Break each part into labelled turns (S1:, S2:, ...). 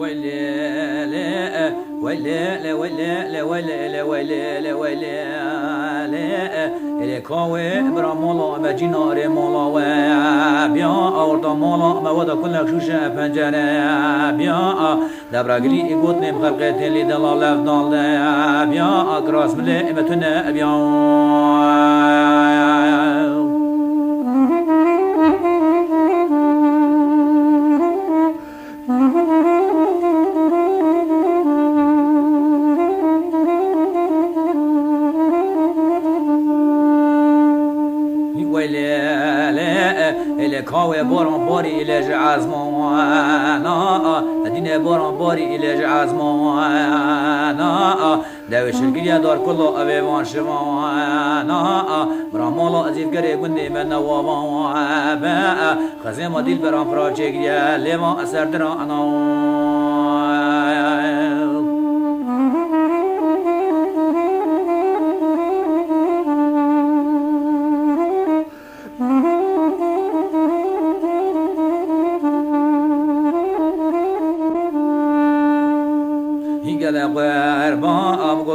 S1: ولا لا ولا لا ولا لا ولا لا ولا لا ولا لا الكاوي برا مولا مجينار مولا وبيا أوردا مولا ما ودا كل خشوش بنجرة بيا دبرقلي يقول نم خلقت اللي دلال أفضل بيا أقراص ملء متنا بيا كاوي بوران بوري إلى عزمانا أدينا بوران بوري إلى عزمانا داوي شرقية دار كله أبي وان شمانا برامولا أزيد قري قندي من نوابا خزيمة ديل برام فراجيكيا لما أسر درانا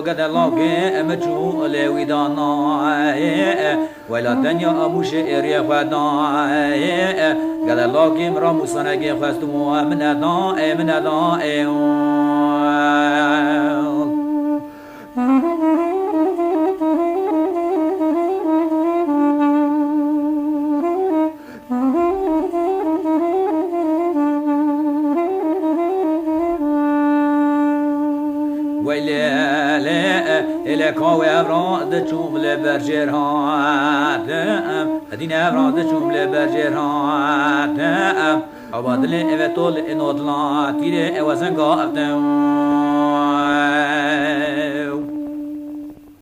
S1: قد لاقي مجهول ودانا ولا دنيا أموش إريا خدنا قد لاقي مرامو سنجي خستمو من أدا من أدا كاوي أبراد تشوم لبرجرات أدينا أبراد تشوم لبرجرات عباد لي أبطل إنو طلع تيري أوزن قافتن